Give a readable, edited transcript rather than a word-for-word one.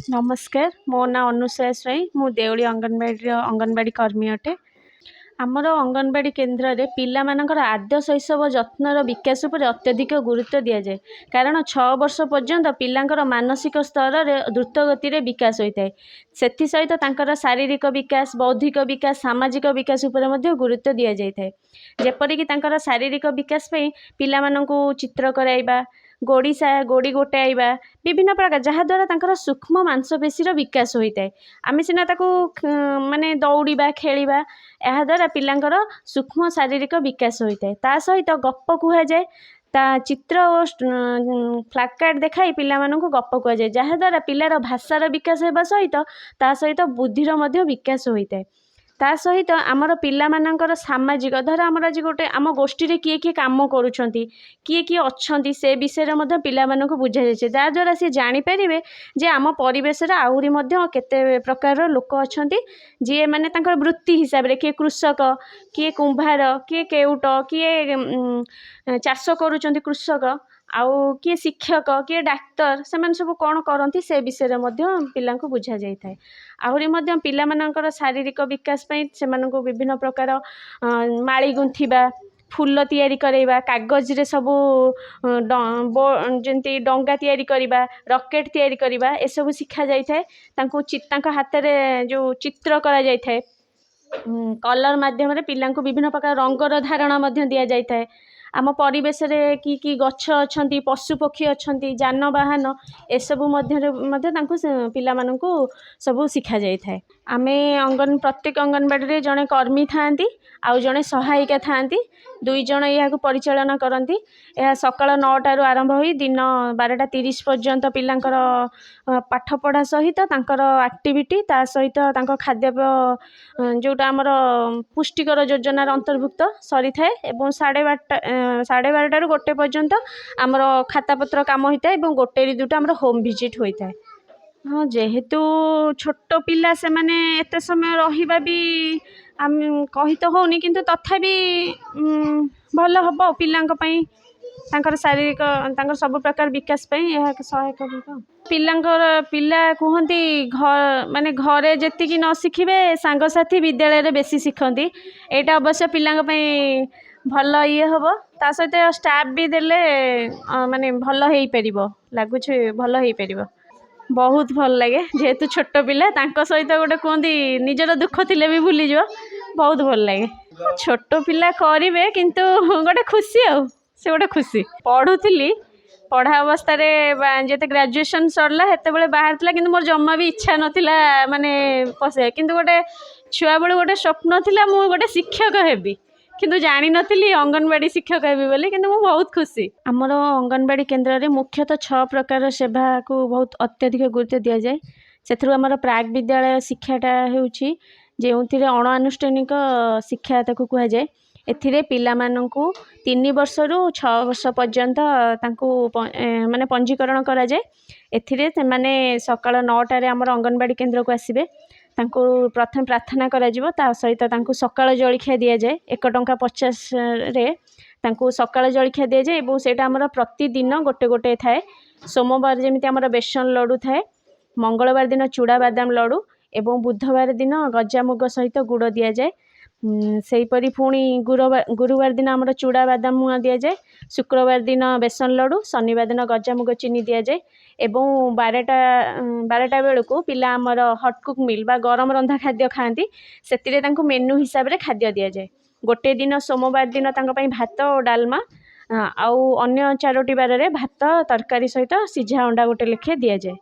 नमस्कार मो ना अनुसया स्वाई मु देवली अंगनवाड़ी कर्मी अटे। आमर अंगनवाड़ी केन्द्र में पिला मानकर आद्य शैशव जत्नर विकास पर अत्यधिक गुरुत्व दि जाए कारण 6 वर्ष पर्यंत पिलांकर मानसिक स्तर रे द्रुत गति रे विकास होता है। से सहित तांकर शारीरिक विकास बौद्धिक विकास सामाजिक विकास उपर मध्य गुरुत्व दि जाए। जेपरिक तांकर शारीरिक विकास पे पिला माननकु चित्र कराइबा गोड़ी गोटाइबा विभिन्न प्रकार जहाँद्वारा तांकर सूक्ष्म मांसपेशीर विकास होता है। आम सीना ताकू माने दौड़ा खेलिबा ଏହା ଦ୍ୱାରା ପିଲାଙ୍କର सूक्ष्म शारीरिक विकास होता है। ता सहित गप कहुए ता चित्र और फ्लाकार्ड देखाई पिलामानंकु गप कहुए जहाँद्वारा पिलार भाषार विकास होगा सहित ता सहित बुद्धिर मध्य विकास होता है। ता सहित आमर पिलामानंकर सामाजिक धर आमर आज गोटे आम गोष्ठी रे किए किए काम करुछंती किए किए अच्छंती से विषय रे मध्य पिलामानंकु बुझा जाय जहाँद्वारा सी जानी परिबे जे आम परिवेश रे आहुरी मध्य केते प्रकार लोक अच्छंती जी माने तांकर वृत्ति हिसाब रे किए कृषक किए कुंभार किए केउट किए चाष करुछंती कृषक आउ किए शिक्षक किए डाक्तर से सब कौन करती से विषय में पिला बुझा जाए। आहरी पिलामानंकर शारीरिक विकास से विभिन्न प्रकार माली गुंथिबा फूल तैयारी करैबा कागज रे सबू जंती डंगा तैयारी करबा रॉकेट तैयारी करबा ए सब सिखा जाय थाए। तांको हाथ रे जो चित्र करा जाय थाए कलर माध्यम रे पिला विभिन्न प्रकार रंगर धारणा मध्य दिया जाय थाए। आम परिवेश रे कि गछ अच्छंती पशु पक्षी अच्छंती जानवाहन ए सबु पिला माननकु सबु सिखा जाय थाए। आमे प्रत्येक अंगनवाड़ी रे जड़े कर्मी थांती आउ जड़े सहायिका थांती दुई जण यह परिचालना करती। यह सकाळ 9टारू आरंभ हो दिन 12:30 पर्यंत पिलांकर पाठ पढ़ा सहित तांकर एक्टिविटी ता सहित तांको खाद्यपेय जोटा आमर पुष्टिकर योजनार अंतर्भुक्त सरी थाए एवं 12:30 गोटे पर्यंत आमर खातापत्र काम होता है और 1-2 आमर होम विजिट होता है। हाँ जेहेतु छोट पिला से माने एते समय रहिबा भी आम कही तो होनी किंतु तथापि भल हम पिलांक पई तांकर शारीरिक तांकर सब प्रकार विकास पई यह सहायक होता। पिला कहती घर माने घरे जेतिकी न शिखिबे सांगसाथी विद्यालय रे बेसी शिखती एटा अवश्य पिलांक पई भल ये हम ता सहित स्टाफ भी देले माने भल हेई परिबो लागुछ भल हेई परिबो बहुत भल लगे जेहेतु छोट पिला तांको सहित गोटे कहती निजर दुख थिले भी भूली जो बहुत भल लगे। छोट पिला करिवे किंतु गोटे खुशी आ से गोटे खुशी पढ़ुली पढ़ा अवस्था जिते ग्रेजुएशन सरला हेते बाहर थिला किंतु मोर जम्मा भी इच्छा नथिला माने पसे किंतु गोटे छुआ बेलू गोटे स्वप्न थिला मु गोटे शिक्षक हेबी किंतु जानी नथिली अंगनवाड़ी शिक्षक हेबी बोली किंतु मु बहुत खुशी। आमर अंगनवाड़ी केन्द्र में मुख्यतः 6 प्रकार सेवा को बहुत अत्यधिक गुरुत्व दि जाए। से आमर प्राक विद्यालय शिक्षाटा होउछि जेउथिरे अणानुष्ठानिक शिक्षा ताकू कह जाए। एथिरे पिलामानंकु 3 वर्षरू 6 वर्ष पर्यंत तांकू माने पंजीकरण करा जाए। एथिरे से माने सकाळ 9टारे आमर अंगनवाड़ी केन्द्र को आसीबे तांकू प्रथम प्रार्थना करा जिवो ता सहित तांकू सकाळ जळखिया दिया जाए 1.50 रे तांकू सकाळ जळखिया दिया जाए एवं सेटा आमर प्रतिदिन गोटे गोटे थाए। सोमवार जेमिति आमर बेसन लड्डू थाए मंगलवार दिन चूड़ा बादाम लड्डू एवं बुधवार दिन गजामुग सहित गुड़ दि जाए। सेहीपरि पुणी गुरुवार दिन आमर चूड़ा बादाम मुआ दि जाए शुक्रवार दिन बेसन लड्डू शनिवार दिन गजामुग चीनी दि जाए एवं 12टा बेलू पिला आमर हटकुक मिल बा गरम रंधा खाद्य खाती से मेनू हिसाब से खाद्य दि जाए। गोटे दिन सोमवार दिन भात और डालमा आउ अन्य 4टी बार भात तरकारी सहित सिझा अंडा गोटे लेखे दि जाए।